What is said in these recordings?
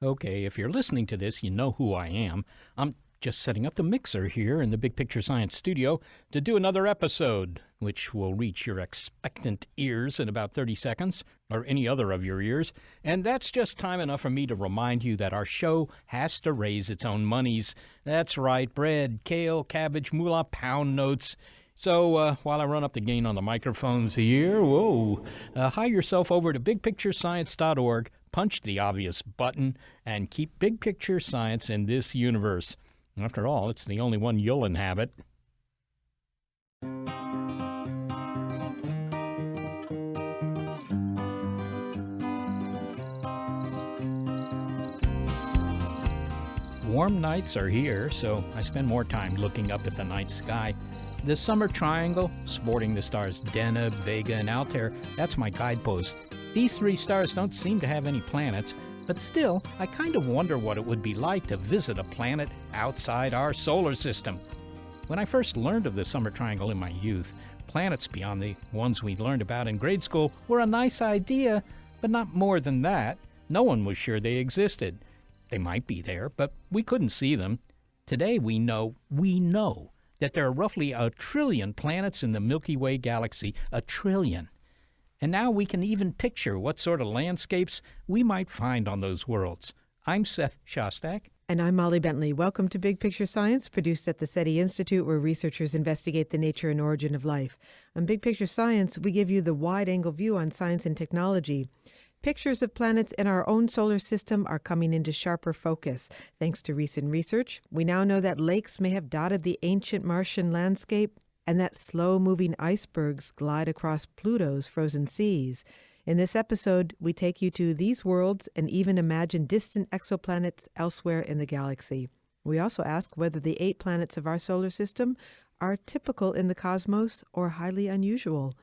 Okay, if you're listening to this, you know who I am. I'm just setting up the mixer here in the Big Picture Science studio to do another episode, which will reach your expectant ears in about 30 seconds, or any other of your ears. And that's just time enough for me to remind you that our show has to raise its own monies. That's right, bread, kale, cabbage, moolah, pound notes. So while I run up the gain on the microphones here, hire yourself over to bigpicturescience.org, punch the obvious button, and keep big picture science in this universe. After all, it's the only one you'll inhabit. Warm nights are here, so I spend more time looking up at the night sky. The summer triangle, sporting the stars Deneb, Vega, and Altair, that's my guidepost. These three stars don't seem to have any planets, but still, I kind of wonder what it would be like to visit a planet outside our solar system. When I first learned of the summer triangle in my youth, planets beyond the ones we learned about in grade school were a nice idea, but not more than that. No one was sure they existed. They might be there, but we couldn't see them. Today we know that there are roughly 1 trillion planets in the Milky Way galaxy, 1 trillion. And now we can even picture what sort of landscapes we might find on those worlds. I'm Seth Shostak. And I'm Molly Bentley. Welcome to Big Picture Science, produced at the SETI Institute, where researchers investigate the nature and origin of life. On Big Picture Science, we give you the wide-angle view on science and technology. Pictures of planets in our own solar system are coming into sharper focus. Thanks to recent research, we now know that lakes may have dotted the ancient Martian landscape and that slow-moving icebergs glide across Pluto's frozen seas. In this episode, we take you to these worlds and even imagine distant exoplanets elsewhere in the galaxy. We also ask whether the 8 planets of our solar system are typical in the cosmos or highly unusual.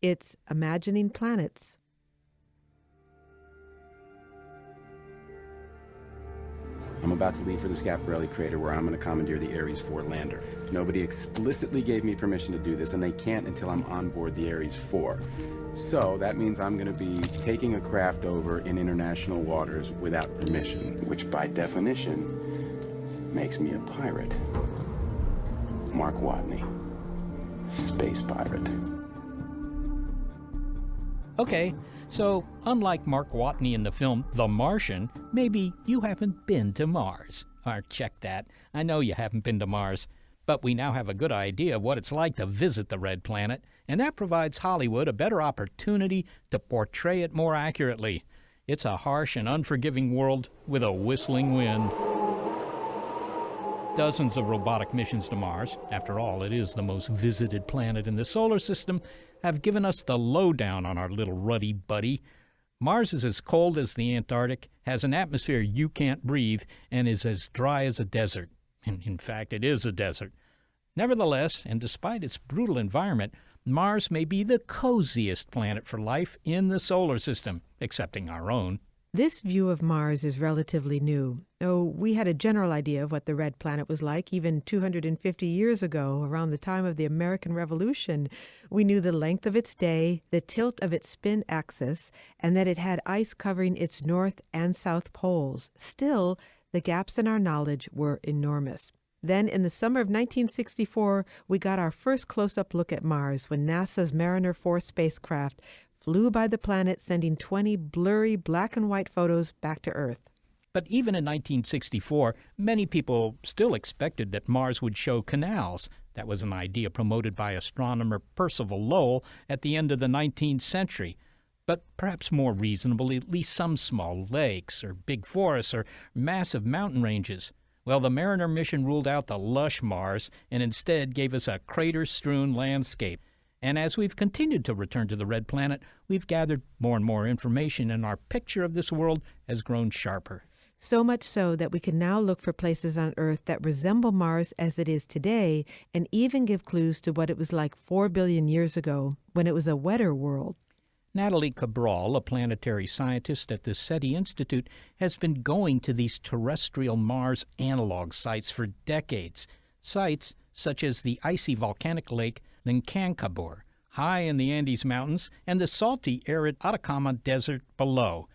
It's Imagining Planets. I'm about to leave for the Schiaparelli crater where I'm going to commandeer the Ares 4 lander. Nobody explicitly gave me permission to do this, and they can't until I'm on board the Ares 4. So that means I'm going to be taking a craft over in international waters without permission, which by definition makes me a pirate. Mark Watney, space pirate. Okay, so unlike Mark Watney in the film The Martian, maybe you haven't been to Mars. Or check that. I know you haven't been to Mars. But we now have a good idea of what it's like to visit the red planet, and that provides Hollywood a better opportunity to portray it more accurately. It's a harsh and unforgiving world with a whistling wind. Dozens of robotic missions to Mars, after all, it is the most visited planet in the solar system, have given us the lowdown on our little ruddy buddy. Mars is as cold as the Antarctic, has an atmosphere you can't breathe, and is as dry as a desert. In fact, it is a desert. Nevertheless, and despite its brutal environment, Mars may be the coziest planet for life in the solar system, excepting our own. This view of Mars is relatively new. Oh, we had a general idea of what the red planet was like even 250 years ago, around the time of the American Revolution. We knew the length of its day, the tilt of its spin axis, and that it had ice covering its north and south poles. Still, the gaps in our knowledge were enormous. Then, in the summer of 1964, we got our first close-up look at Mars when NASA's Mariner 4 spacecraft flew by the planet, sending 20 blurry black and white photos back to Earth. But even in 1964, many people still expected that Mars would show canals. That was an idea promoted by astronomer Percival Lowell at the end of the 19th century. But perhaps more reasonably, at least some small lakes or big forests or massive mountain ranges. Well, the Mariner mission ruled out the lush Mars and instead gave us a crater-strewn landscape. And as we've continued to return to the red planet, we've gathered more and more information, and our picture of this world has grown sharper. So much so that we can now look for places on Earth that resemble Mars as it is today, and even give clues to what it was like 4 billion years ago, when it was a wetter world. Natalie Cabral, a planetary scientist at the SETI Institute, has been going to these terrestrial Mars analog sites for decades. Sites such as the icy volcanic lake Licancabur, high in the Andes Mountains, and the salty, arid Atacama Desert below.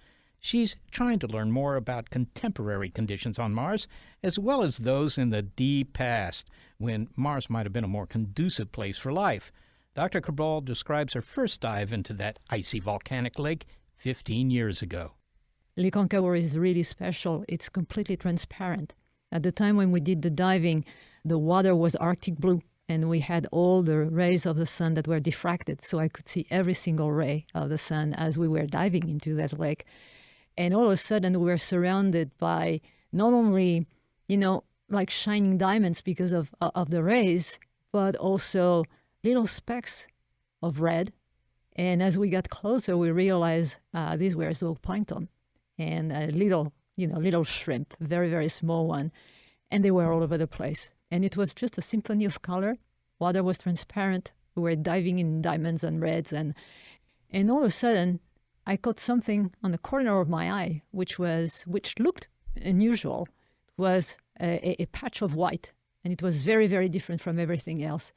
She's trying to learn more about contemporary conditions on Mars, as well as those in the deep past, when Mars might have been a more conducive place for life. Dr. Cabral describes her first dive into that icy volcanic lake 15 years ago. Lake Onkawara is really special. It's completely transparent. At the time when we did the diving, the water was Arctic blue, and we had all the rays of the sun that were diffracted, so I could see every single ray of the sun as we were diving into that lake. And all of a sudden, we were surrounded by not only, like shining diamonds because of the rays, but also little specks of red. And as we got closer, we realized these were zooplankton and a little shrimp, very, very small one. And they were all over the place. And it was just a symphony of color. Water was transparent. We were diving in diamonds and reds. And all of a sudden, I caught something on the corner of my eye, which looked unusual. It was a patch of white, and it was very, very different from everything else.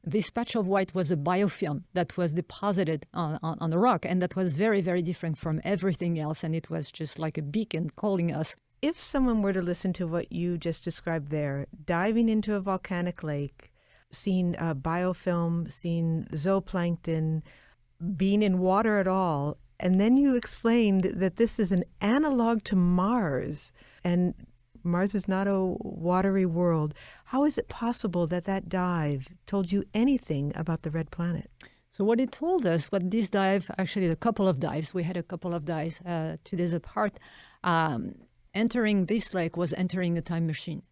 This patch of white was a biofilm that was deposited on the rock, and that was very, very different from everything else, and it was just like a beacon calling us. If someone were to listen to what you just described there, diving into a volcanic lake, seeing biofilm, seeing zooplankton, being in water at all, and then you explained that this is an analog to Mars, and Mars is not a watery world. How is it possible that that dive told you anything about the red planet? So what it told us, what this dive, actually a couple of dives, we had a couple of dives 2 days apart, entering this lake was entering a time machine.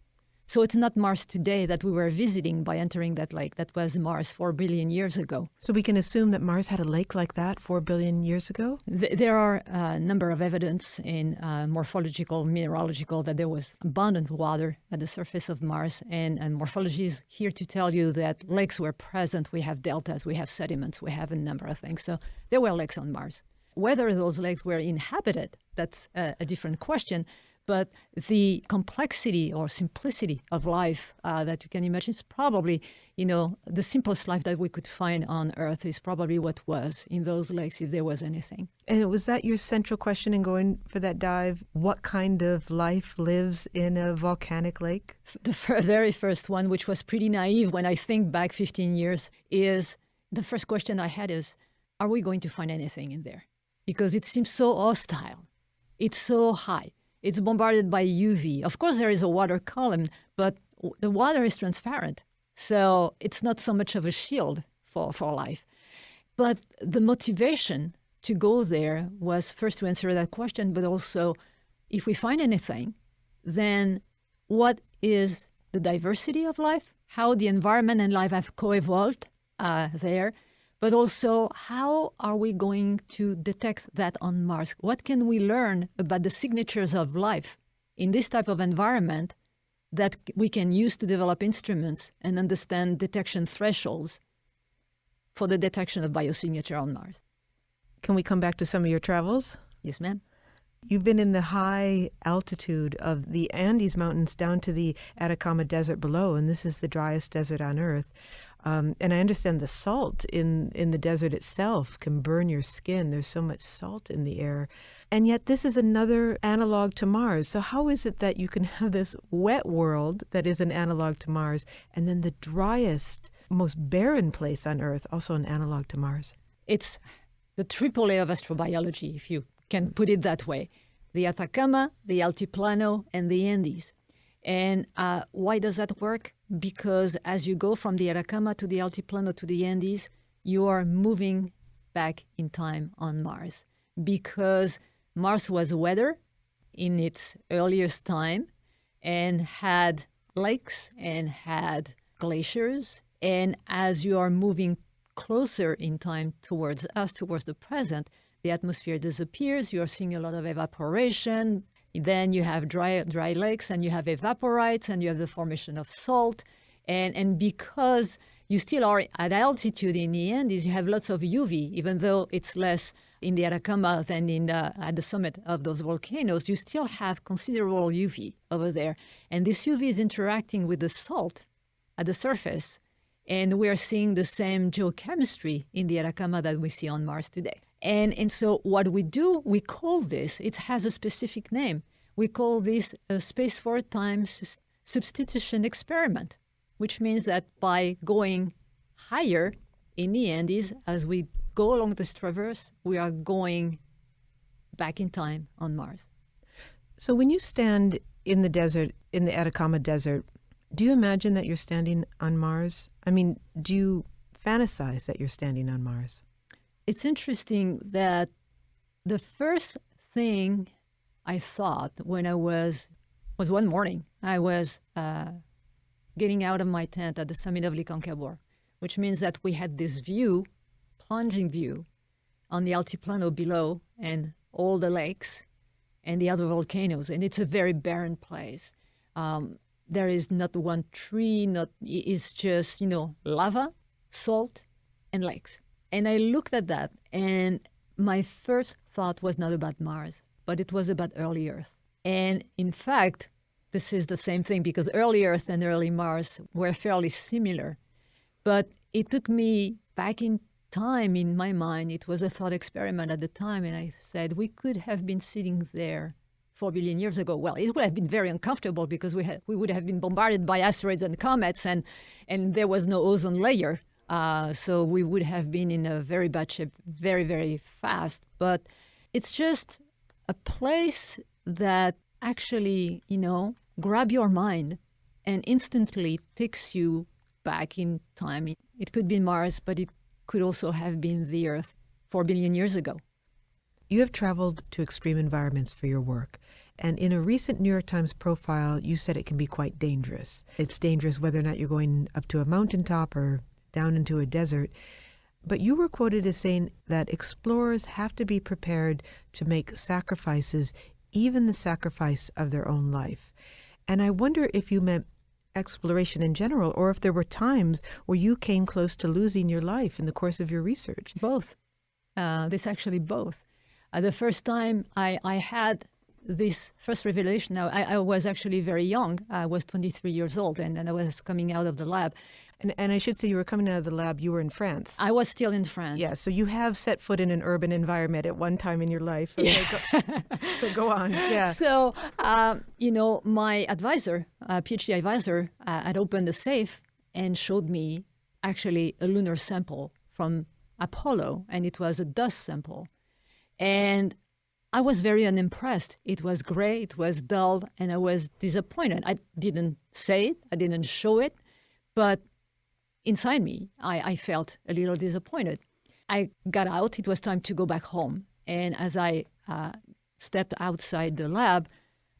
So it's not Mars today that we were visiting by entering that lake. That was Mars 4 billion years ago. So we can assume that Mars had a lake like that 4 billion years ago? There are a number of evidence in morphological, mineralogical, that there was abundant water at the surface of Mars. And morphology is here to tell you that lakes were present. We have deltas, we have sediments, we have a number of things. So there were lakes on Mars. Whether those lakes were inhabited, that's a different question. But the complexity or simplicity of life that you can imagine is probably, the simplest life that we could find on Earth is probably what was in those lakes, if there was anything. And was that your central question in going for that dive? What kind of life lives in a volcanic lake? The very first one, which was pretty naive when I think back 15 years, is the first question I had is, are we going to find anything in there? Because it seems so hostile. It's so high. It's bombarded by UV. Of course, there is a water column, but the water is transparent. So it's not so much of a shield for life. But the motivation to go there was first to answer that question, but also, if we find anything, then what is the diversity of life? How the environment and life have co-evolved there? But also, how are we going to detect that on Mars? What can we learn about the signatures of life in this type of environment that we can use to develop instruments and understand detection thresholds for the detection of biosignature on Mars? Can we come back to some of your travels? Yes, ma'am. You've been in the high altitude of the Andes Mountains down to the Atacama Desert below, and this is the driest desert on Earth. And I understand the salt in the desert itself can burn your skin. There's so much salt in the air. And yet this is another analog to Mars. So how is it that you can have this wet world that is an analog to Mars, and then the driest, most barren place on Earth, also an analog to Mars? It's the AAA of astrobiology, if you can put it that way. The Atacama, the Altiplano, and the Andes. And why does that work? Because as you go from the Atacama to the Altiplano to the Andes, you are moving back in time on Mars. Because Mars was wetter in its earliest time and had lakes and had glaciers. And as you are moving closer in time towards us, towards the present, the atmosphere disappears. You're seeing a lot of evaporation. Then you have dry lakes, and you have evaporites, and you have the formation of salt. And because you still are at altitude in the Andes, you have lots of UV, even though it's less in the Atacama than at the summit of those volcanoes, you still have considerable UV over there. And this UV is interacting with the salt at the surface. And we are seeing the same geochemistry in the Atacama that we see on Mars today. And so what we do, we call this, it has a specific name. We call this a space-forward time substitution experiment, which means that by going higher in the Andes, as we go along this traverse, we are going back in time on Mars. So when you stand in the desert, in the Atacama Desert, do you imagine that you're standing on Mars? I mean, do you fantasize that you're standing on Mars? It's interesting that the first thing I thought when I was one morning. I was getting out of my tent at the summit of Licancabur, which means that we had this view, plunging view, on the altiplano below and all the lakes and the other volcanoes. And it's a very barren place. There is not one tree, it's just, lava, salt, and lakes. And I looked at that, and my first thought was not about Mars, but it was about early Earth. And in fact, this is the same thing because early Earth and early Mars were fairly similar. But it took me back in time in my mind. It was a thought experiment at the time, and I said we could have been sitting there 4 billion years ago. Well, it would have been very uncomfortable because we would have been bombarded by asteroids and comets, and there was no ozone layer. So we would have been in a very bad shape very, very fast. But it's just a place that actually, grab your mind and instantly takes you back in time. It could be Mars, but it could also have been the Earth 4 billion years ago. You have traveled to extreme environments for your work. And in a recent New York Times profile, you said it can be quite dangerous. It's dangerous whether or not you're going up to a mountaintop or down into a desert. But you were quoted as saying that explorers have to be prepared to make sacrifices, even the sacrifice of their own life. And I wonder if you meant exploration in general, or if there were times where you came close to losing your life in the course of your research. Both. This actually both. The first time I had this first revelation, now I was actually very young. I was 23 years old, and I was coming out of the lab. And I should say, you were coming out of the lab, you were in France. I was still in France. Yeah, so you have set foot in an urban environment at one time in your life. Okay, so go on. Yeah. So, my advisor, PhD advisor, had opened a safe and showed me actually a lunar sample from Apollo, and it was a dust sample. And I was very unimpressed. It was gray, it was dull, and I was disappointed. I didn't say it, I didn't show it, but inside me, I felt a little disappointed. I got out. It was time to go back home. And as I stepped outside the lab,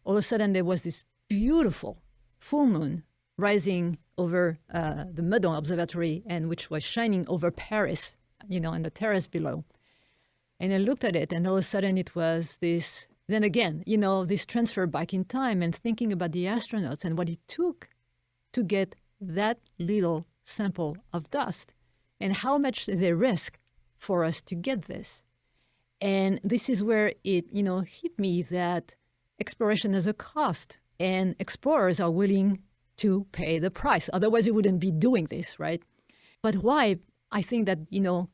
all of a sudden there was this beautiful full moon rising over the Meudon Observatory, and which was shining over Paris, and the terrace below. And I looked at it, and all of a sudden it was this, then again, this transfer back in time and thinking about the astronauts and what it took to get that little sample of dust and how much they risk for us to get this. And this is where it, hit me that exploration has a cost, and explorers are willing to pay the price. Otherwise, you wouldn't be doing this, right? But why? I think that,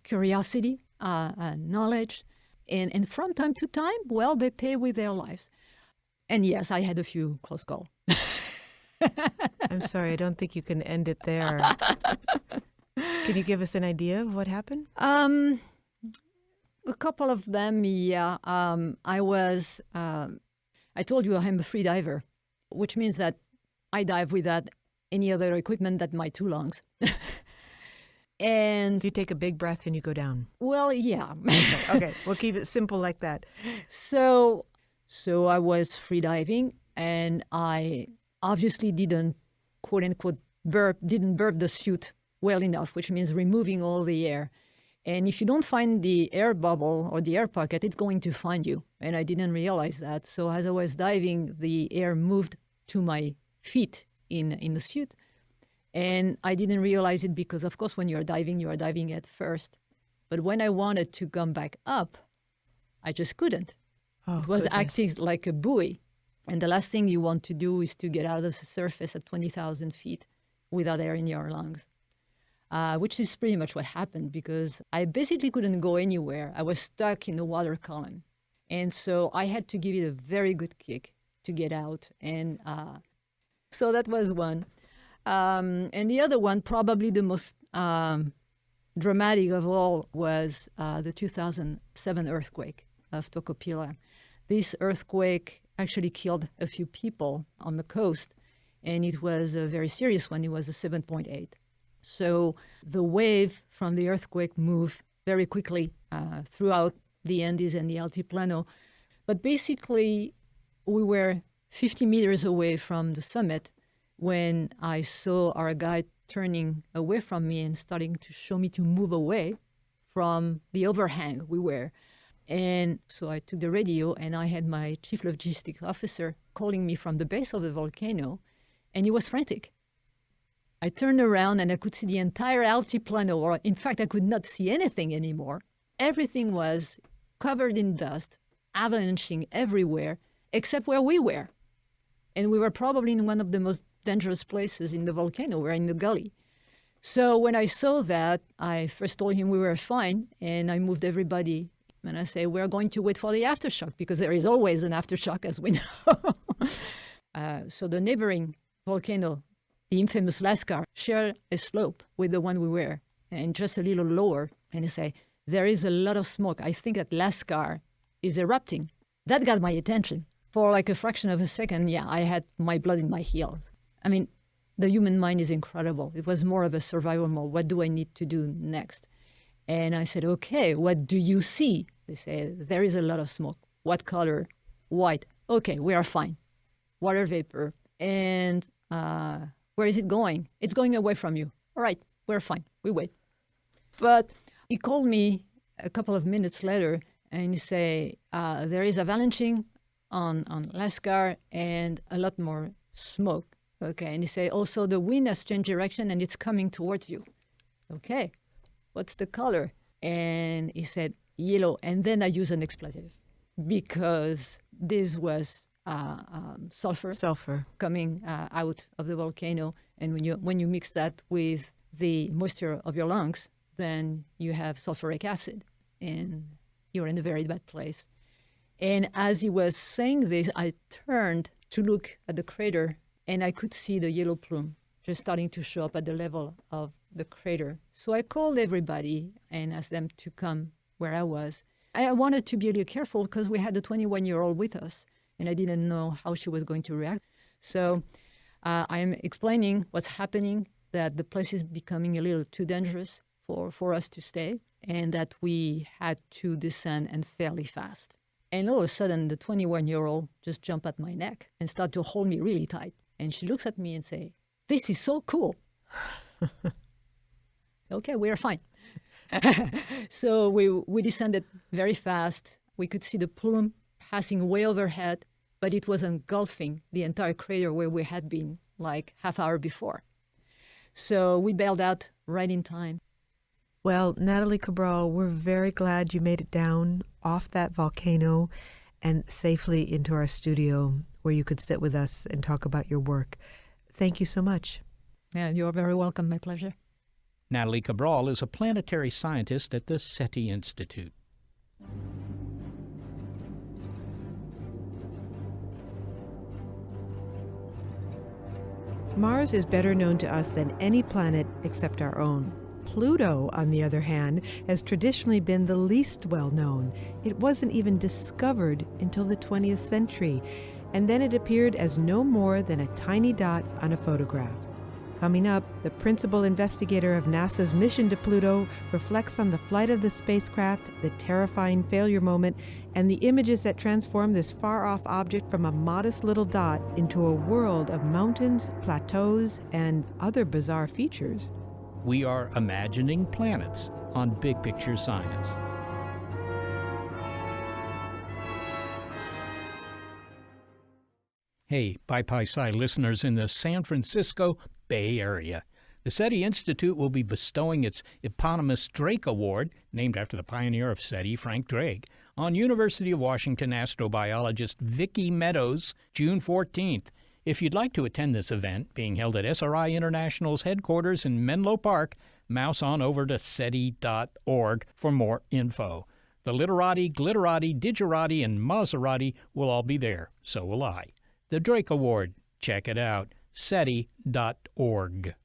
curiosity, knowledge, and from time to time, well, they pay with their lives. And yes, I had a few close calls. I'm sorry, I don't think you can end it there. Can you give us an idea of what happened? A couple of them, yeah. I told you I'm a free diver, which means that I dive without any other equipment than my two lungs. And you take a big breath and you go down. Well, yeah. Okay, we'll keep it simple like that. So I was free diving, and I obviously didn't, quote unquote, burp the suit well enough, which means removing all the air. And if you don't find the air bubble or the air pocket, it's going to find you. And I didn't realize that. So as I was diving, the air moved to my feet in the suit. And I didn't realize it because, of course, when you are diving at first. But when I wanted to come back up, I just couldn't. Oh, it was goodness. acting like a buoy. And the last thing you want to do is to get out of the surface at 20,000 feet without air in your lungs. which is pretty much what happened because I basically couldn't go anywhere. I was stuck in the water column. And so I had to give it a very good kick to get out. And so that was one. And the other one, probably the most dramatic of all, was the 2007 earthquake of Tocopilla. This earthquake actually killed a few people on the coast, and it was a very serious one. It was a 7.8. So the wave from the earthquake moved very quickly throughout the Andes and the Altiplano. But basically, we were 50 meters away from the summit when I saw our guide turning away from me and starting to show me to move away from the overhang we were. And so I took the radio, and I had my chief logistic officer calling me from the base of the volcano, and he was frantic. I turned around, and I could see the entire Altiplano, or in fact, I could not see anything anymore. Everything was covered in dust, avalanching everywhere, except where we were. And we were probably in one of the most dangerous places in the volcano. We're in the gully. So when I saw that, I first told him we were fine, and I moved everybody. And I say, we're going to wait for the aftershock, because there is always an aftershock, as we know. So the neighboring volcano, the infamous Lascar, shared a slope with the one we were, and just a little lower. And I say, there is a lot of smoke. I think that Lascar is erupting. That got my attention. For like a fraction of a second, yeah, I had my blood in my heels. I mean, the human mind is incredible. It was more of a survival mode. What do I need to do next? And I said, okay, what do you see? They say, there is a lot of smoke. What color? White. Okay, we are fine. Water vapor. And where is it going? It's going away from you. All right, we're fine. We wait. But he called me a couple of minutes later, and he say, there is avalanching on Lascar and a lot more smoke. Okay, and he say, also the wind has changed direction and it's coming towards you. Okay, what's the color? And he said, yellow. And then I used an expletive because this was sulfur coming out of the volcano. And when you mix that with the moisture of your lungs, then you have sulfuric acid, and you're in a very bad place. And as he was saying this, I turned to look at the crater, and I could see the yellow plume just starting to show up at the level of the crater. So I called everybody and asked them to come where I was. I wanted to be a little careful because we had a 21-year-old with us, and I didn't know how she was going to react. So I'm explaining what's happening, that the place is becoming a little too dangerous for us to stay, and that we had to descend and fairly fast. And all of a sudden, the 21-year-old just jumped at my neck and started to hold me really tight. And she looks at me and say, "This is so cool." Okay, we are fine. So we descended very fast. We could see the plume passing way overhead, but it was engulfing the entire crater where we had been like half hour before. So we bailed out right in time. Well, Natalie Cabral, we're very glad you made it down off that volcano and safely into our studio where you could sit with us and talk about your work. Thank you so much. Yeah, you're very welcome. My pleasure. Natalie Cabral is a planetary scientist at the SETI Institute. Mars is better known to us than any planet except our own. Pluto, on the other hand, has traditionally been the least well known. It wasn't even discovered until the 20th century, and then it appeared as no more than a tiny dot on a photograph. Coming up, the principal investigator of NASA's mission to Pluto reflects on the flight of the spacecraft, the terrifying failure moment, and the images that transform this far-off object from a modest little dot into a world of mountains, plateaus, and other bizarre features. We are imagining planets on Big Picture Science. Hey, Pi listeners in the San Francisco Bay Area. The SETI Institute will be bestowing its eponymous Drake Award, named after the pioneer of SETI, Frank Drake, on University of Washington astrobiologist Vicki Meadows, June 14th. If you'd like to attend this event, being held at SRI International's headquarters in Menlo Park, mouse on over to SETI.org for more info. The literati, glitterati, digerati, and Maserati will all be there. So will I. The Drake Award. Check it out. SETI.org.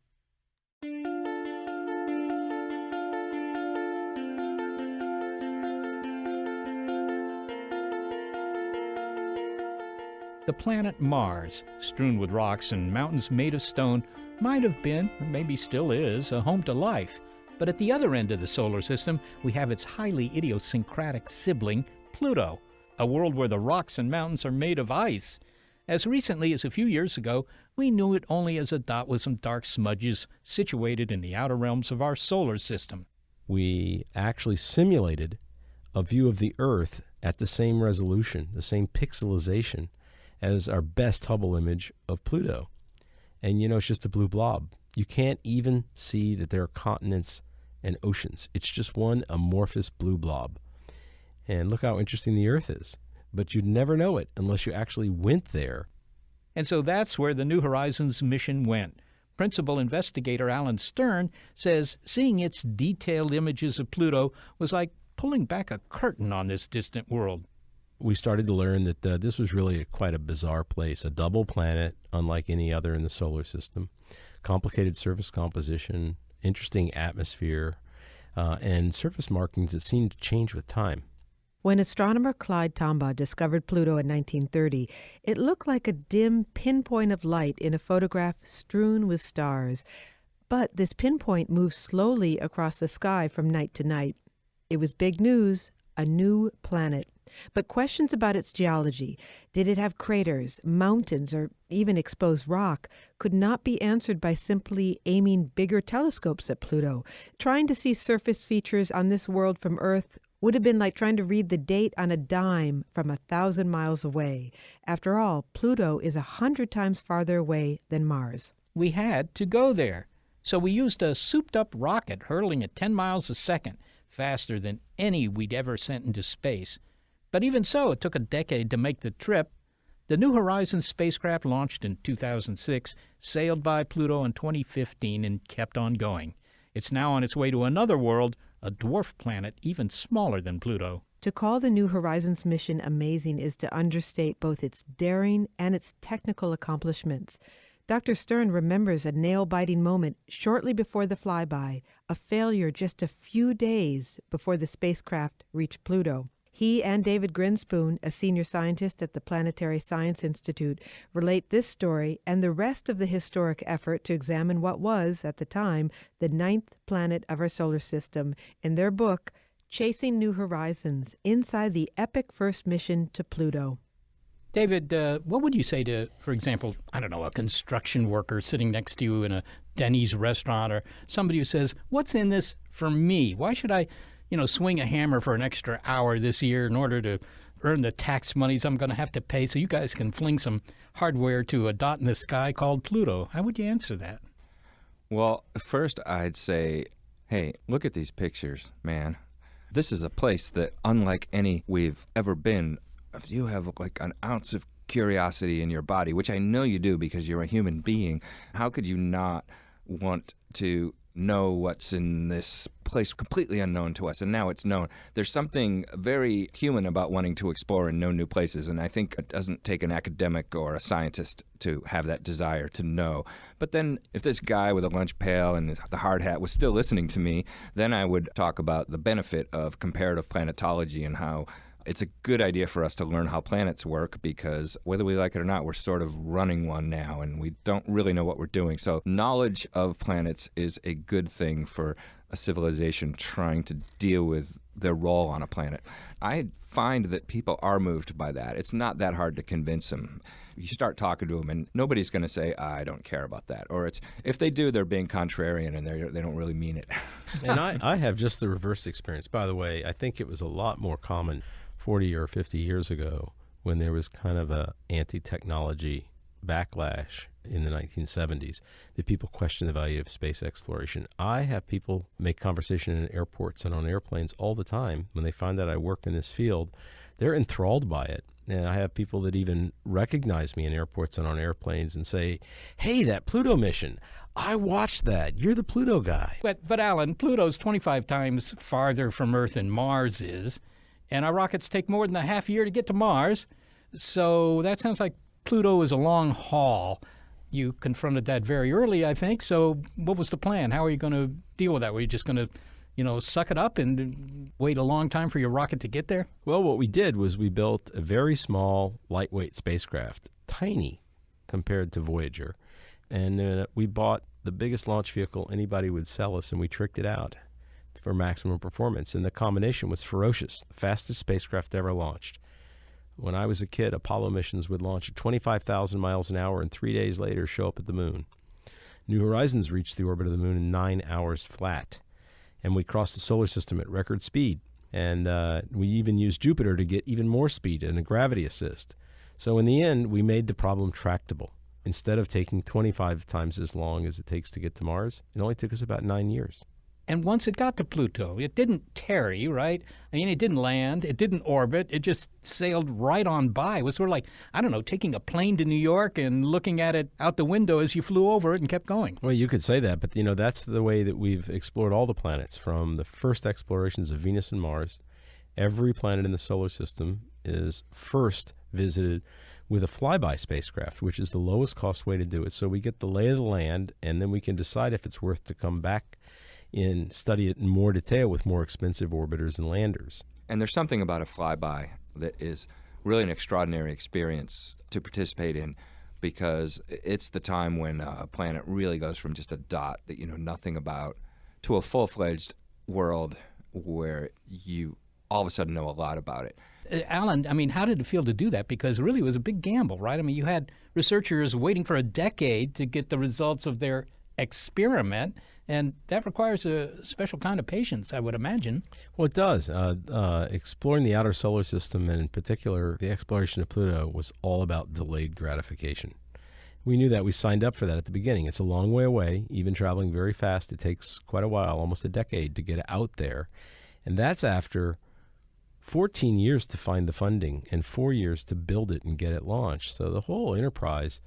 The planet Mars, strewn with rocks and mountains made of stone, might have been, or maybe still is, a home to life. But at the other end of the solar system, we have its highly idiosyncratic sibling, Pluto, a world where the rocks and mountains are made of ice. As recently as a few years ago, we knew it only as a dot with some dark smudges situated in the outer realms of our solar system. We actually simulated a view of the Earth at the same resolution, the same pixelization as our best Hubble image of Pluto. And it's just a blue blob. You can't even see that there are continents and oceans. It's just one amorphous blue blob. And look how interesting the Earth is. But you'd never know it unless you actually went there. And so that's where the New Horizons mission went. Principal investigator Alan Stern says seeing its detailed images of Pluto was like pulling back a curtain on this distant world. We started to learn that this was really quite a bizarre place, a double planet unlike any other in the solar system, complicated surface composition, interesting atmosphere, and surface markings that seemed to change with time. When astronomer Clyde Tombaugh discovered Pluto in 1930, it looked like a dim pinpoint of light in a photograph strewn with stars. But this pinpoint moved slowly across the sky from night to night. It was big news, a new planet. But questions about its geology, did it have craters, mountains, or even exposed rock, could not be answered by simply aiming bigger telescopes at Pluto. Trying to see surface features on this world from Earth would have been like trying to read the date on a dime from 1,000 miles away. After all, Pluto is 100 times farther away than Mars. We had to go there. So we used a souped-up rocket hurtling at 10 miles a second, faster than any we'd ever sent into space. But even so, it took a decade to make the trip. The New Horizons spacecraft launched in 2006, sailed by Pluto in 2015, and kept on going. It's now on its way to another world, a dwarf planet even smaller than Pluto. To call the New Horizons mission amazing is to understate both its daring and its technical accomplishments. Dr. Stern remembers a nail-biting moment shortly before the flyby, a failure just a few days before the spacecraft reached Pluto. He and David Grinspoon, a senior scientist at the Planetary Science Institute, relate this story and the rest of the historic effort to examine what was, at the time, the 9th planet of our solar system in their book, Chasing New Horizons, Inside the Epic First Mission to Pluto. David, what would you say to, for example, a construction worker sitting next to you in a Denny's restaurant, or somebody who says, what's in this for me? Why should I swing a hammer for an extra hour this year in order to earn the tax monies I'm going to have to pay so you guys can fling some hardware to a dot in the sky called Pluto? How would you answer that? Well, first I'd say, hey, look at these pictures, man. This is a place that, unlike any we've ever been, if you have like an ounce of curiosity in your body, which I know you do because you're a human being, how could you not want to know what's in this place completely unknown to us? And now it's known. There's something very human about wanting to explore and know new places, and I think it doesn't take an academic or a scientist to have that desire to know. But then if this guy with a lunch pail and the hard hat was still listening to me, then I would talk about the benefit of comparative planetology and how it's a good idea for us to learn how planets work, because whether we like it or not, we're sort of running one now and we don't really know what we're doing. So knowledge of planets is a good thing for a civilization trying to deal with their role on a planet. I find that people are moved by that. It's not that hard to convince them. You start talking to them and nobody's going to say, I don't care about that. Or it's, if they do, they're being contrarian and they don't really mean it. And I have just the reverse experience. By the way, I think it was a lot more common 40 or 50 years ago when there was kind of a anti-technology backlash in the 1970s that people questioned the value of space exploration. I have people make conversation in airports and on airplanes all the time when they find out I work in this field. They're enthralled by it. And I have people that even recognize me in airports and on airplanes and say, hey, that Pluto mission, I watched that. You're the Pluto guy. But Alan, Pluto's 25 times farther from Earth than Mars is, and our rockets take more than a half year to get to Mars. So that sounds like Pluto is a long haul. You confronted that very early, I think. So what was the plan? How are you going to deal with that? Were you just going to, suck it up and wait a long time for your rocket to get there? Well, what we did was we built a very small, lightweight spacecraft, tiny compared to Voyager. And we bought the biggest launch vehicle anybody would sell us, and we tricked it out for maximum performance. And the combination was ferocious, the fastest spacecraft ever launched. When I was a kid, Apollo missions would launch at 25,000 miles an hour and 3 days later show up at the moon. New Horizons reached the orbit of the moon in 9 hours flat. And we crossed the solar system at record speed. And we even used Jupiter to get even more speed and a gravity assist. So in the end, we made the problem tractable. Instead of taking 25 times as long as it takes to get to Mars, it only took us about 9 years. And once it got to Pluto, it didn't tarry, right? I mean, it didn't land, it didn't orbit, it just sailed right on by. It was sort of like, I don't know, taking a plane to New York and looking at it out the window as you flew over it and kept going. Well, you could say that, but that's the way that we've explored all the planets. From the first explorations of Venus and Mars, every planet in the solar system is first visited with a flyby spacecraft, which is the lowest cost way to do it. So we get the lay of the land, and then we can decide if it's worth to come back and study it in more detail with more expensive orbiters and landers. And there's something about a flyby that is really an extraordinary experience to participate in, because it's the time when a planet really goes from just a dot that you know nothing about to a full-fledged world where you all of a sudden know a lot about it. Alan, I mean, how did it feel to do that? Because really it was a big gamble, right? I mean, you had researchers waiting for a decade to get the results of their experiment, and that requires a special kind of patience, I would imagine. Well, it does. Exploring the outer solar system, and in particular the exploration of Pluto, was all about delayed gratification. We knew that. We signed up for that at the beginning. It's a long way away, even traveling very fast. It takes quite a while, almost a decade, to get out there. And that's after 14 years to find the funding and 4 years to build it and get it launched. So the whole enterprise,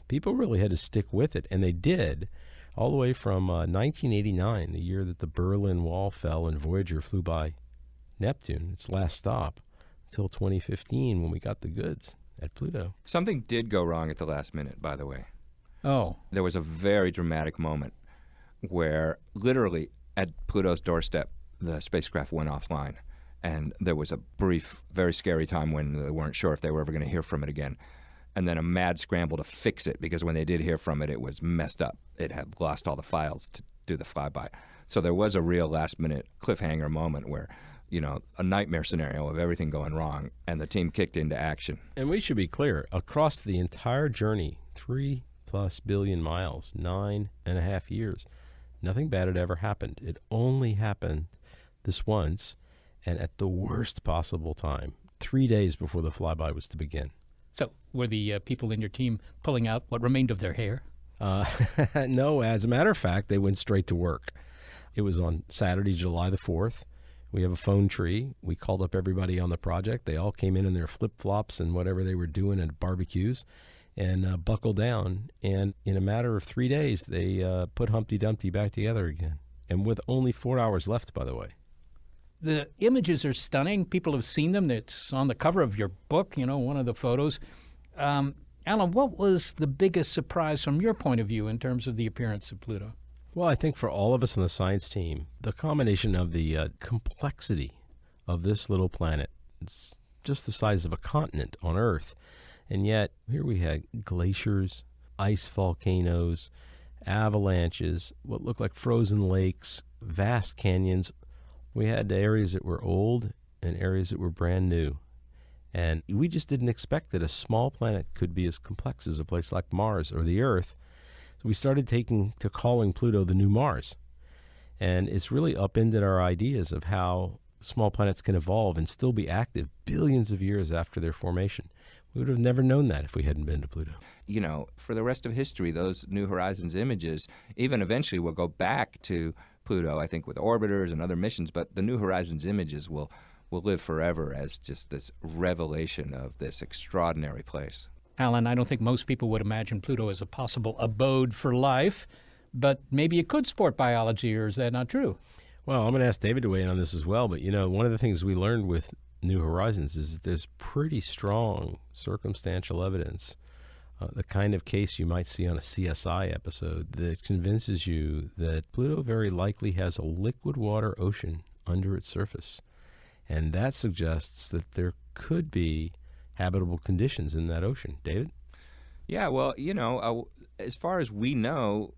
people really had to stick with it, and they did, all the way from 1989, the year that the Berlin Wall fell and Voyager flew by Neptune, its last stop, until 2015 when we got the goods at Pluto. Something did go wrong at the last minute, by the way. Oh. There was a very dramatic moment where literally at Pluto's doorstep, the spacecraft went offline. And there was a brief, very scary time when they weren't sure if they were ever going to hear from it again. And then a mad scramble to fix it, because when they did hear from it, it was messed up. It had lost all the files to do the flyby. So there was a real last-minute cliffhanger moment where, you know, a nightmare scenario of everything going wrong, and the team kicked into action. And we should be clear, across the entire journey, 3+ billion miles, 9.5 years, nothing bad had ever happened. It only happened this once, and at the worst possible time, 3 days before the flyby was to begin. So were the people in your team pulling out what remained of their hair? No, as a matter of fact, they went straight to work. It was on Saturday, July the 4th. We have a phone tree. We called up everybody on the project. They all came in their flip-flops and whatever they were doing at barbecues and buckled down. And in a matter of 3 days, they put Humpty Dumpty back together again. And with only 4 hours left, by the way. The images are stunning. People have seen them. It's on the cover of your book, you know, one of the photos. Alan, what was the biggest surprise from your point of view in terms of the appearance of Pluto? Well, I think for all of us on the science team, the combination of the complexity of this little planet, it's just the size of a continent on Earth, and yet here we had glaciers, ice volcanoes, avalanches, what looked like frozen lakes, vast canyons. We had areas that were old and areas that were brand new. And we just didn't expect that a small planet could be as complex as a place like Mars or the Earth. So we started calling Pluto the new Mars. And it's really upended our ideas of how small planets can evolve and still be active billions of years after their formation. We would have never known that if we hadn't been to Pluto. You know, for the rest of history, those New Horizons images, even eventually will go back to Pluto, I think, with orbiters and other missions, but the New Horizons images will will live forever as just this revelation of this extraordinary place. Alan, I don't think most people would imagine Pluto as a possible abode for life, but maybe it could support biology, or is that not true? Well, I'm going to ask David to weigh in on this as well. But, one of the things we learned with New Horizons is that there's pretty strong circumstantial evidence, the kind of case you might see on a CSI episode, that convinces you that Pluto very likely has a liquid water ocean under its surface. And that suggests that there could be habitable conditions in that ocean. David? Yeah, well, as far as we know,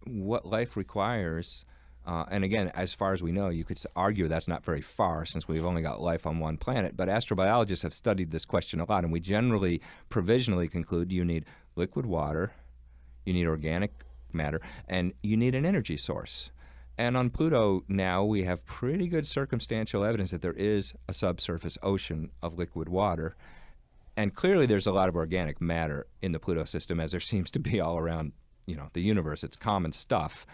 what life requires, and again, as far as we know, you could argue that's not very far since we've only got life on one planet, but astrobiologists have studied this question a lot, and we generally provisionally conclude you need liquid water, you need organic matter, and you need an energy source. And on Pluto now we have pretty good circumstantial evidence that there is a subsurface ocean of liquid water. And clearly there's a lot of organic matter in the Pluto system, as there seems to be all around, the universe. It's common stuff.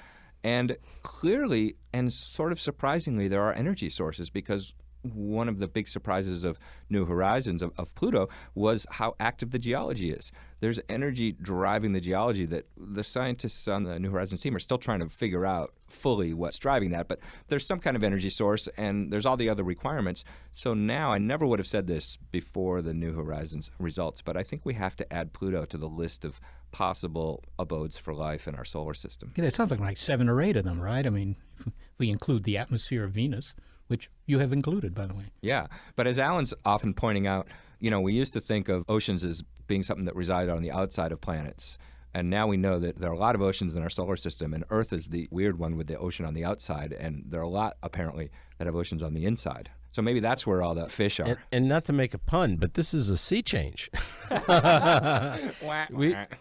And clearly, and sort of surprisingly, there are energy sources, because one of the big surprises of New Horizons of Pluto was how active the geology is. There's energy driving the geology that the scientists on the New Horizons team are still trying to figure out fully what's driving that. But there's some kind of energy source, and there's all the other requirements. So now, I never would have said this before the New Horizons results, but I think we have to add Pluto to the list of possible abodes for life in our solar system. Yeah, there's something like 7 or 8 of them, right? I mean, if we include the atmosphere of Venus, which you have included, by the way. Yeah, but as Alan's often pointing out, we used to think of oceans as being something that resided on the outside of planets. And now we know that there are a lot of oceans in our solar system, and Earth is the weird one with the ocean on the outside, and there are a lot, apparently, that have oceans on the inside. So maybe that's where all the fish are. And not to make a pun, but this is a sea change.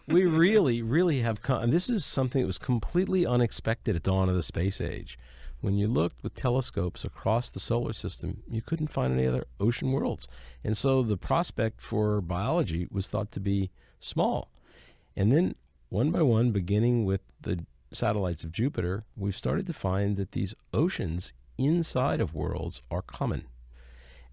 we really, really have come. And this is something that was completely unexpected at dawn of the space age. When you looked with telescopes across the solar system, you couldn't find any other ocean worlds. And so the prospect for biology was thought to be small. And then, one by one, beginning with the satellites of Jupiter, we've started to find that these oceans inside of worlds are common,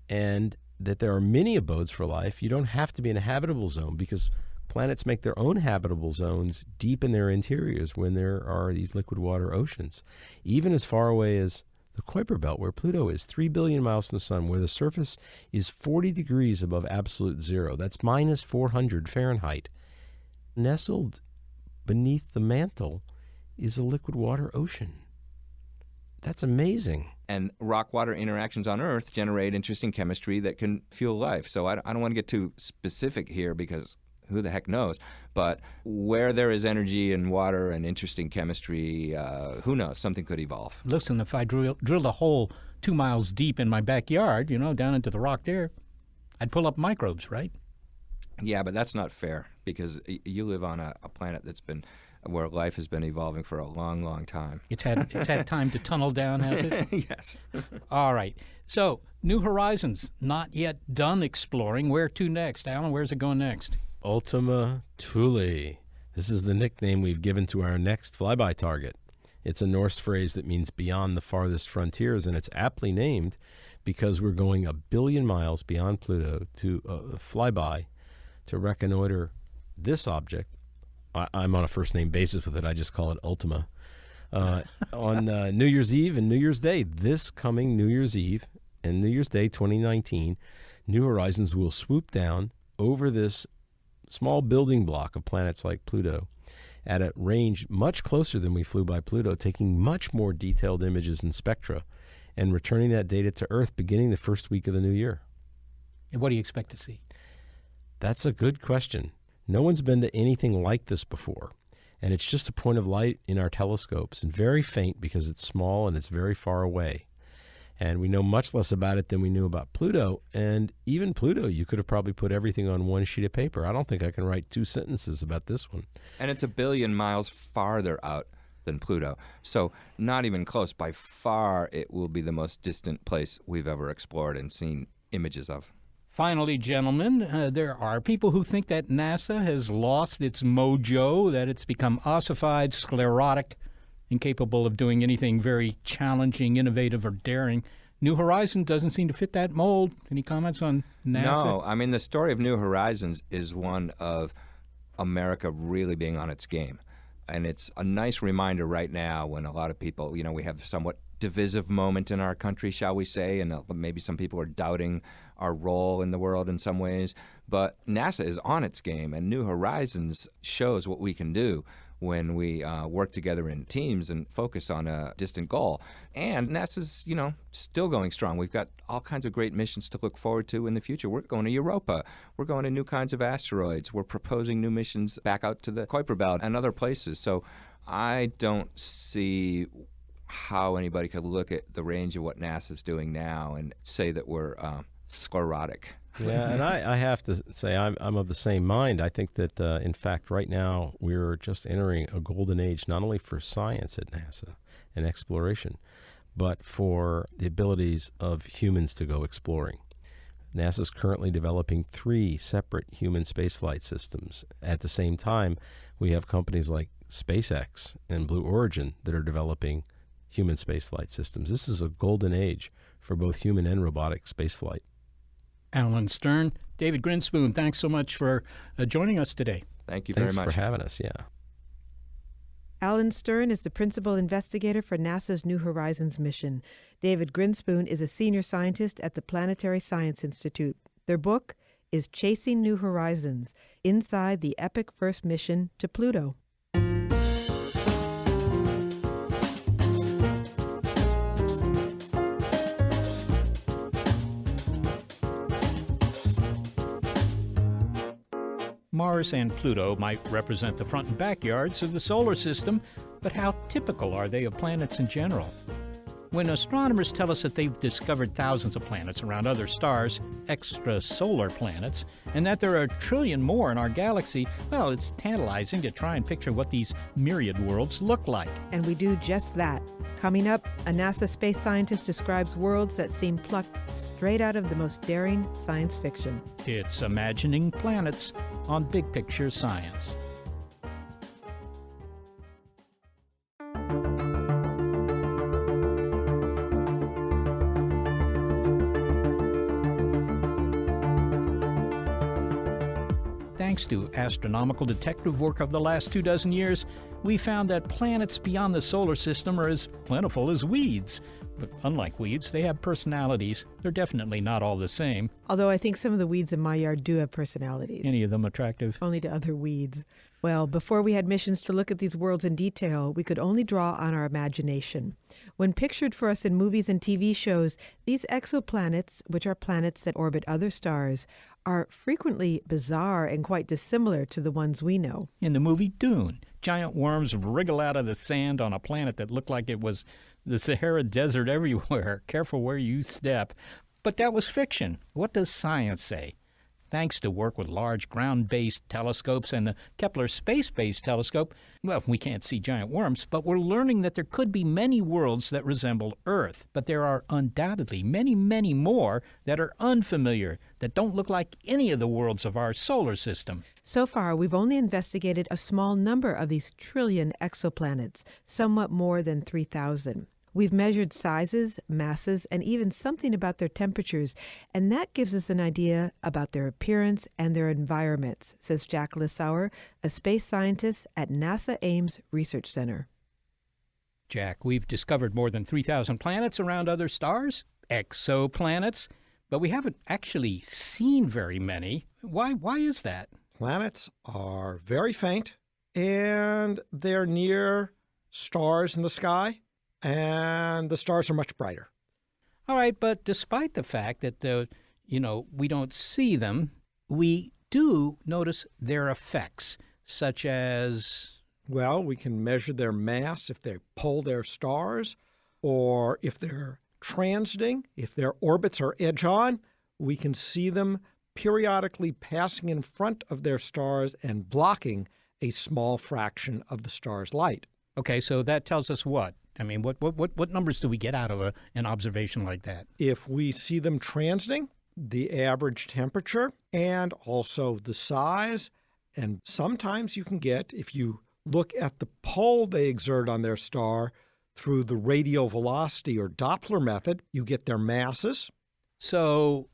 and that there are many abodes for life. You don't have to be in a habitable zone, because planets make their own habitable zones deep in their interiors when there are these liquid water oceans. Even as far away as the Kuiper Belt, where Pluto is, 3 billion miles from the sun, where the surface is 40 degrees above absolute zero. That's minus 400 Fahrenheit. Nestled beneath the mantle is a liquid water ocean. That's amazing. And rock-water interactions on Earth generate interesting chemistry that can fuel life. So I don't want to get too specific here, because who the heck knows? But where there is energy and water and interesting chemistry, who knows? Something could evolve. Listen, if I drilled a hole 2 miles deep in my backyard, down into the rock there, I'd pull up microbes, right? Yeah, but that's not fair, because you live on a planet where life has been evolving for a long, long time. It's had time to tunnel down, has it? Yes. All right. So, New Horizons, not yet done exploring. Where to next? Alan, where's it going next? Ultima Thule. This is the nickname we've given to our next flyby target. It's a Norse phrase that means beyond the farthest frontiers, and it's aptly named because we're going 1 billion miles beyond Pluto to flyby to reconnoiter this object. I'm on a first-name basis with it. I just call it Ultima. On New Year's Eve and New Year's Day, this coming New Year's Eve and New Year's Day 2019, New Horizons will swoop down over this small building block of planets like Pluto at a range much closer than we flew by Pluto, taking much more detailed images and spectra, and returning that data to Earth beginning the first week of the new year. And what do you expect to see? That's a good question. No one's been to anything like this before, and it's just a point of light in our telescopes, and very faint because it's small and it's very far away. And we know much less about it than we knew about Pluto, and even Pluto, you could have probably put everything on one sheet of paper. I don't think I can write 2 sentences about this one. And it's 1 billion miles farther out than Pluto, so not even close. By far, it will be the most distant place we've ever explored and seen images of. Finally, gentlemen, there are people who think that NASA has lost its mojo, that it's become ossified, sclerotic, incapable of doing anything very challenging, innovative, or daring. New Horizons doesn't seem to fit that mold. Any comments on NASA? No, I mean, the story of New Horizons is one of America really being on its game. And it's a nice reminder right now when a lot of people, we have somewhat divisive moment in our country, shall we say, and maybe some people are doubting our role in the world in some ways. But NASA is on its game, and New Horizons shows what we can do when we work together in teams and focus on a distant goal. And NASA's, still going strong. We've got all kinds of great missions to look forward to in the future. We're going to Europa. We're going to new kinds of asteroids. We're proposing new missions back out to the Kuiper Belt and other places. So I don't see how anybody could look at the range of what NASA's doing now and say that we're sclerotic. Yeah, and I have to say I'm of the same mind. I think that, in fact, right now we're just entering a golden age, not only for science at NASA and exploration, but for the abilities of humans to go exploring. NASA's currently developing 3 separate human spaceflight systems. At the same time, we have companies like SpaceX and Blue Origin that are developing human spaceflight systems. This is a golden age for both human and robotic spaceflight. Alan Stern, David Grinspoon, thanks so much for joining us today. Thank you very much. Thanks for having us, yeah. Alan Stern is the principal investigator for NASA's New Horizons mission. David Grinspoon is a senior scientist at the Planetary Science Institute. Their book is Chasing New Horizons, Inside the Epic First Mission to Pluto. Mars and Pluto might represent the front and backyards of the solar system, but how typical are they of planets in general? When astronomers tell us that they've discovered thousands of planets around other stars, extrasolar planets, and that there are a trillion more in our galaxy, well, it's tantalizing to try and picture what these myriad worlds look like. And we do just that. Coming up, a NASA space scientist describes worlds that seem plucked straight out of the most daring science fiction. It's Imagining Planets on Big Picture Science. Thanks to astronomical detective work of the last 24 years, we found that planets beyond the solar system are as plentiful as weeds. But unlike weeds, they have personalities. They're definitely not all the same. Although I think some of the weeds in my yard do have personalities. Any of them attractive? Only to other weeds. Well, before we had missions to look at these worlds in detail, we could only draw on our imagination. When pictured for us in movies and TV shows, these exoplanets, which are planets that orbit other stars, are frequently bizarre and quite dissimilar to the ones we know. In the movie Dune, giant worms wriggle out of the sand on a planet that looked like it was the Sahara Desert everywhere. Careful where you step. But that was fiction. What does science say? Thanks to work with large ground-based telescopes and the Kepler space-based telescope, well, we can't see giant worms, but we're learning that there could be many worlds that resemble Earth. But there are undoubtedly many, many more that are unfamiliar, that don't look like any of the worlds of our solar system. So far, we've only investigated a small number of these trillion exoplanets, somewhat more than 3,000. We've measured sizes, masses, and even something about their temperatures, and that gives us an idea about their appearance and their environments, says Jack Lissauer, a space scientist at NASA Ames Research Center. Jack, we've discovered more than 3,000 planets around other stars, exoplanets, but we haven't actually seen very many. Why is that? Planets are very faint, and they're near stars in the sky. And the stars are much brighter. All right, but despite the fact that, we don't see them, we do notice their effects, such as... Well, we can measure their mass if they pull their stars, or if they're transiting, if their orbits are edge-on, we can see them periodically passing in front of their stars and blocking a small fraction of the star's light. Okay, so that tells us what? I mean, what numbers do we get out of an observation like that? If we see them transiting, the average temperature and also the size, and sometimes you can get, if you look at the pull they exert on their star, through the radial velocity or Doppler method, you get their masses. So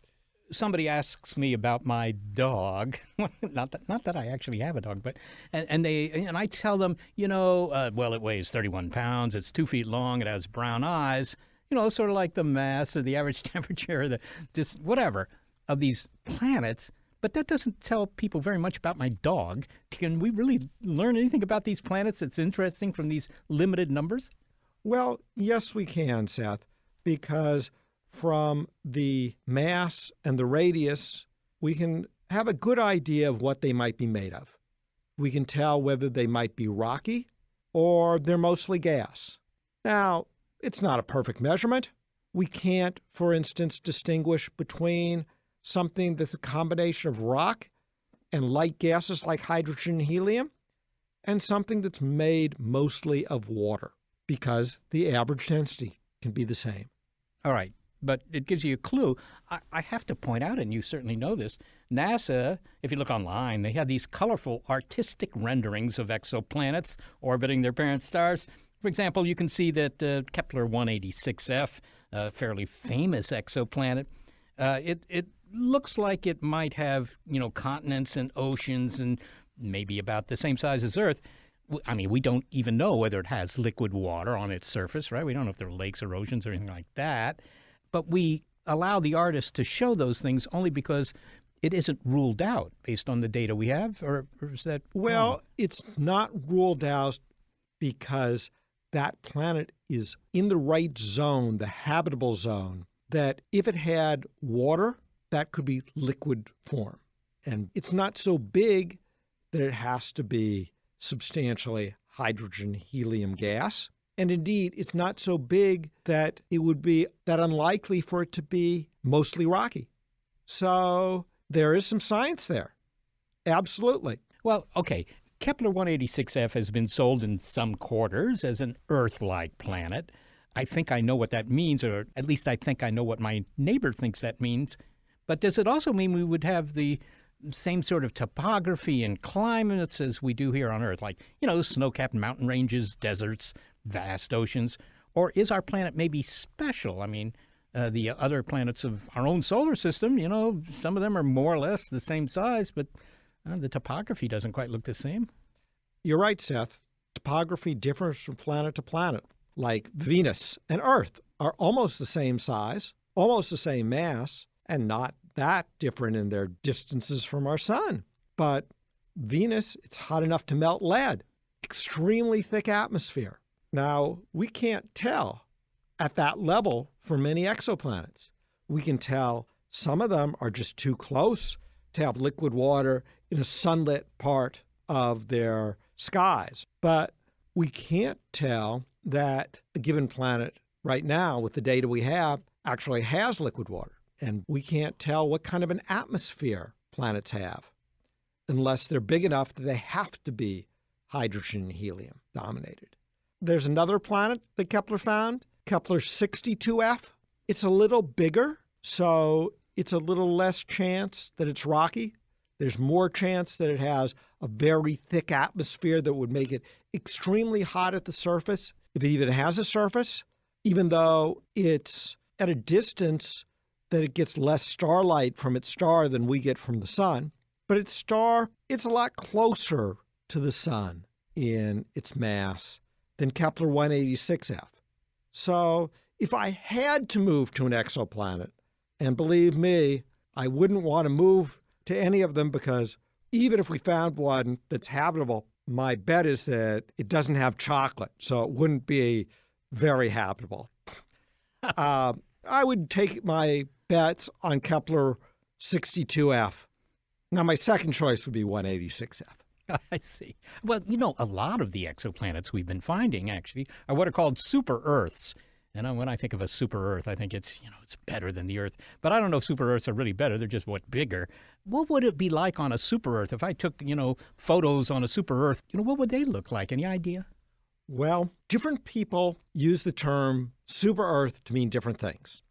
somebody asks me about my dog. not that I actually have a dog, but and I tell them, well, it weighs 31 pounds. It's 2 feet long. It has brown eyes. Sort of like the mass or the average temperature, just whatever of these planets. But that doesn't tell people very much about my dog. Can we really learn anything about these planets that's interesting from these limited numbers? Well, yes, we can, Seth, because from the mass and the radius, we can have a good idea of what they might be made of. We can tell whether they might be rocky or they're mostly gas. Now, it's not a perfect measurement. We can't, for instance, distinguish between something that's a combination of rock and light gases like hydrogen and helium and something that's made mostly of water, because the average density can be the same. All right, but it gives you a clue. I have to point out, and you certainly know this, NASA, if you look online, they have these colorful artistic renderings of exoplanets orbiting their parent stars. For example, you can see that Kepler 186f, a fairly famous exoplanet, it looks like it might have, continents and oceans and maybe about the same size as Earth. I mean, we don't even know whether it has liquid water on its surface, right? We don't know if there are lakes or oceans or anything like that. But we allow the artist to show those things only because it isn't ruled out based on the data we have, or is that Well, wrong? it's not ruled out because that planet is in the right zone, the habitable zone, that if it had water, that could be liquid form. And it's not so big that it has to be substantially hydrogen, helium gas. And indeed, it's not so big that it would be that unlikely for it to be mostly rocky. So there is some science there. Absolutely. Well, okay. Kepler 186f has been sold in some quarters as an Earth-like planet. I think I know what that means, or at least I think I know what my neighbor thinks that means. But does it also mean we would have the same sort of topography and climates as we do here on Earth, like, snow-capped mountain ranges, deserts, vast oceans? Or is our planet maybe special? I mean, the other planets of our own solar system, some of them are more or less the same size, but the topography doesn't quite look the same. You're right, Seth. Topography differs from planet to planet. Like Venus and Earth are almost the same size, almost the same mass, and not that different in their distances from our sun. But Venus, it's hot enough to melt lead, extremely thick atmosphere. Now, we can't tell at that level for many exoplanets. We can tell some of them are just too close to have liquid water in a sunlit part of their skies. But we can't tell that a given planet right now, with the data we have, actually has liquid water. And we can't tell what kind of an atmosphere planets have unless they're big enough that they have to be hydrogen and helium dominated. There's another planet that Kepler found, Kepler 62f. It's a little bigger, so it's a little less chance that it's rocky. There's more chance that it has a very thick atmosphere that would make it extremely hot at the surface, if it even has a surface, even though it's at a distance that it gets less starlight from its star than we get from the sun. But its star, it's a lot closer to the sun in its mass than Kepler 186f. So if I had to move to an exoplanet, and believe me, I wouldn't want to move to any of them, because even if we found one that's habitable, my bet is that it doesn't have chocolate, so it wouldn't be very habitable. I would take my bets on Kepler 62f. Now, my second choice would be 186f. I see. Well, a lot of the exoplanets we've been finding, actually, are what are called super-Earths. And when I think of a super-Earth, I think it's better than the Earth. But I don't know if super-Earths are really better. They're just, bigger. What would it be like on a super-Earth? If I took, photos on a super-Earth, what would they look like? Any idea? Well, different people use the term super-Earth to mean different things.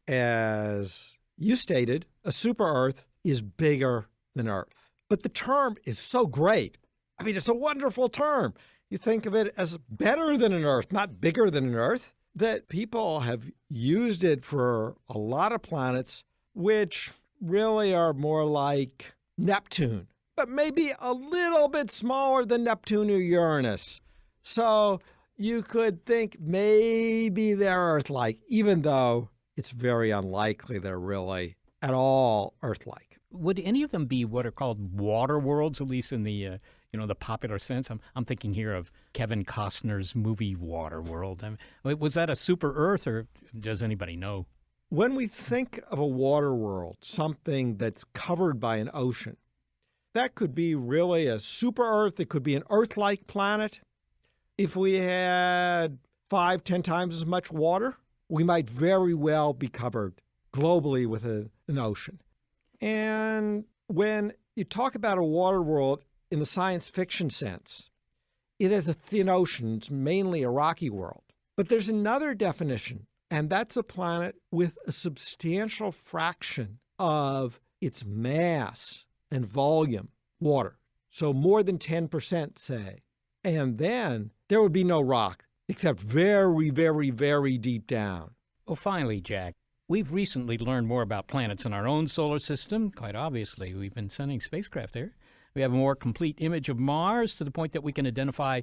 As you stated, a super-Earth is bigger than Earth. But the term is so great. I mean, it's a wonderful term. you think of it as better than an Earth, not bigger than an Earth, that people have used it for a lot of planets, which really are more like Neptune, but maybe a little bit smaller than Neptune or Uranus. So you could think maybe they're Earth-like, even though it's very unlikely they're really at all Earth-like. Would any of them be what are called water worlds, at least in the the popular sense? I'm thinking here of Kevin Costner's movie Waterworld. Was that a super Earth, or does anybody know? When we think of a water world, something that's covered by an ocean, that could be really a super Earth. It could be an Earth-like planet. If we had 5-10 times as much water, we might very well be covered globally with an ocean. And when you talk about a water world in the science fiction sense, it has a thin ocean. It's mainly a rocky world. But there's another definition, and that's a planet with a substantial fraction of its mass and volume, water. So more than 10%, say. And then there would be no rock, except very, very, very deep down. Well, finally, Jack, we've recently learned more about planets in our own solar system. Quite obviously, we've been sending spacecraft there. We have a more complete image of Mars to the point that we can identify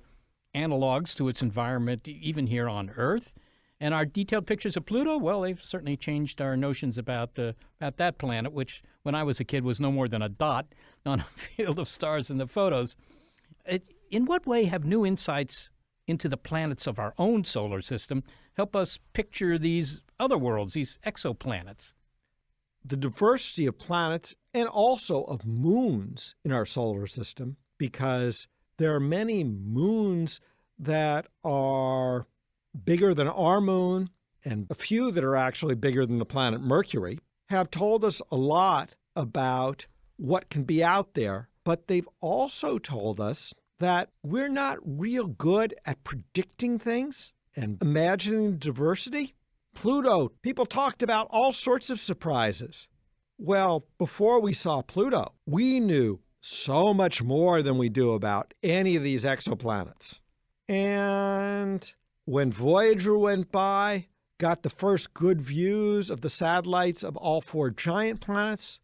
analogs to its environment even here on Earth. And our detailed pictures of Pluto, well, they've certainly changed our notions about that planet, which when I was a kid was no more than a dot on a field of stars in the photos. In what way have new insights into the planets of our own solar system help us picture these other worlds, these exoplanets? The diversity of planets and also of moons in our solar system, because there are many moons that are bigger than our moon and a few that are actually bigger than the planet Mercury, have told us a lot about what can be out there. But they've also told us that we're not real good at predicting things and imagining diversity. Pluto, people talked about all sorts of surprises. Well, before we saw Pluto, we knew so much more than we do about any of these exoplanets. And when Voyager went by, got the first good views of the satellites of all 4 giant planets,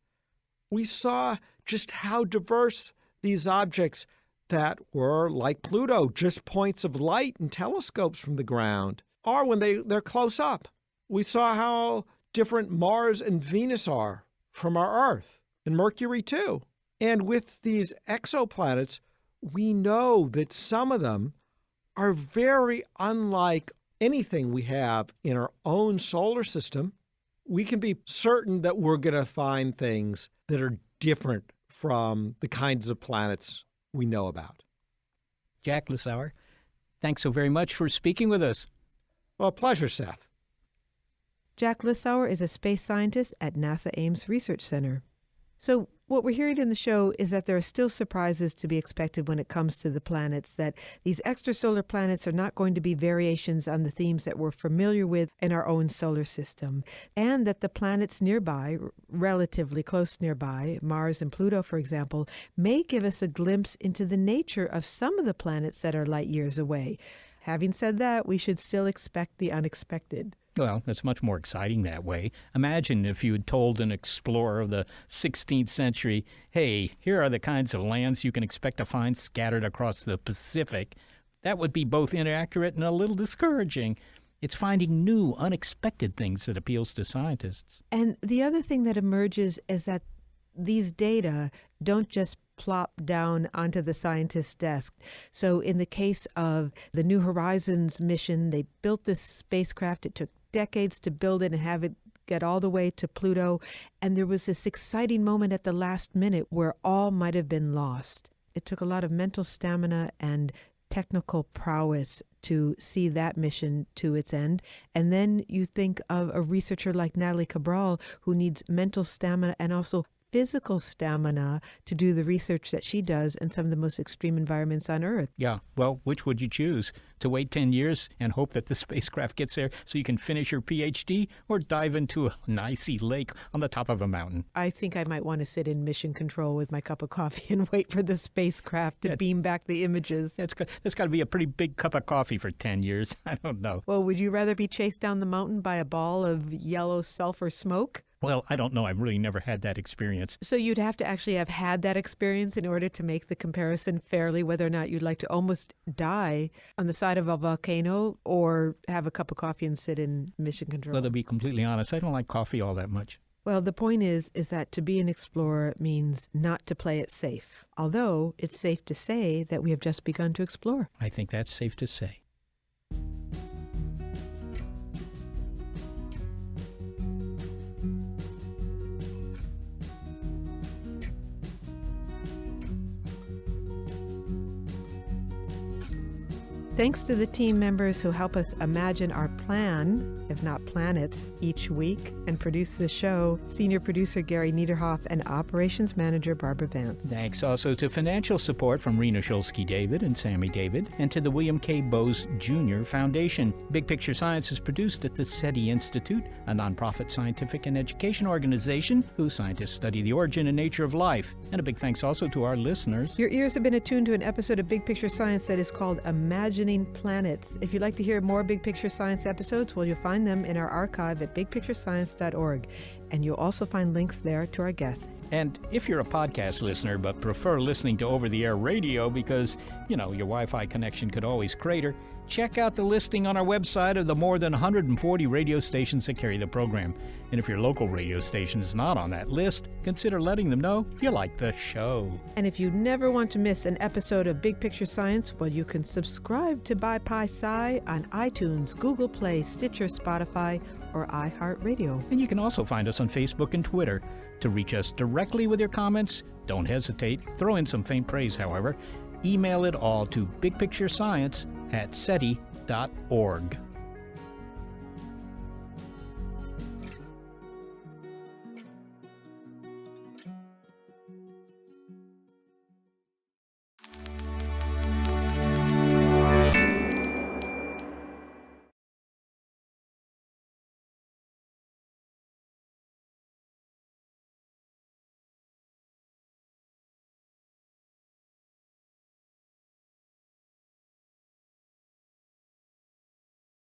we saw just how diverse these objects that were, like Pluto, just points of light and telescopes from the ground, are when they're close up. We saw how different Mars and Venus are from our Earth, and Mercury too. And with these exoplanets, we know that some of them are very unlike anything we have in our own solar system. We can be certain that we're going to find things that are different from the kinds of planets we know about. Jack Lissauer, thanks so very much for speaking with us. Well, pleasure, Seth. Jack Lissauer is a space scientist at NASA Ames Research Center. So what we're hearing in the show is that there are still surprises to be expected when it comes to the planets, that these extrasolar planets are not going to be variations on the themes that we're familiar with in our own solar system, and that the planets nearby, relatively close nearby, Mars and Pluto, for example, may give us a glimpse into the nature of some of the planets that are light years away. Having said that, we should still expect the unexpected. Well, it's much more exciting that way. Imagine if you had told an explorer of the 16th century, hey, here are the kinds of lands you can expect to find scattered across the Pacific. That would be both inaccurate and a little discouraging. It's finding new, unexpected things that appeals to scientists. And the other thing that emerges is that these data don't just plop down onto the scientist's desk. So in the case of the New Horizons mission, they built this spacecraft. It took decades to build it and have it get all the way to Pluto. And there was this exciting moment at the last minute where all might have been lost. It took a lot of mental stamina and technical prowess to see that mission to its end. And then you think of a researcher like Natalie Cabral, who needs mental stamina and also physical stamina to do the research that she does in some of the most extreme environments on Earth. Yeah, well, which would you choose? To wait 10 years and hope that the spacecraft gets there so you can finish your PhD, or dive into an icy lake on the top of a mountain? I think I might want to sit in mission control with my cup of coffee and wait for the spacecraft to beam back the images. That's got to be a pretty big cup of coffee for 10 years. I don't know. Well, would you rather be chased down the mountain by a ball of yellow sulfur smoke? Well, I don't know. I've really never had that experience. So you'd have to actually have had that experience in order to make the comparison fairly, whether or not you'd like to almost die on the side of a volcano or have a cup of coffee and sit in mission control. Well, to be completely honest, I don't like coffee all that much. Well, the point is that to be an explorer means not to play it safe, although it's safe to say that we have just begun to explore. I think that's safe to say. Thanks to the team members who help us imagine our plan, if not planets, each week and produce the show, Senior Producer Gary Niederhoff and Operations Manager Barbara Vance. Thanks also to financial support from Rena Shulsky-David and Sammy David, and to the William K. Bose Jr. Foundation. Big Picture Science is produced at the SETI Institute, a nonprofit scientific and education organization whose scientists study the origin and nature of life. And a big thanks also to our listeners. Your ears have been attuned to an episode of Big Picture Science that is called Imagining Planets. If you'd like to hear more Big Picture Science episodes, well, you'll find them in our archive at bigpicturescience.org. And you'll also find links there to our guests. And if you're a podcast listener but prefer listening to over-the-air radio because, your Wi-Fi connection could always crater, check out the listing on our website of the more than 140 radio stations that carry the program. And if your local radio station is not on that list, consider letting them know you like the show. And if you never want to miss an episode of Big Picture Science, well, you can subscribe to BiPi-Sci on iTunes, Google Play, Stitcher, Spotify, or iHeartRadio. And you can also find us on Facebook and Twitter. To reach us directly with your comments, don't hesitate. Throw in some faint praise, however. Email it all to bigpicturescience@seti.org.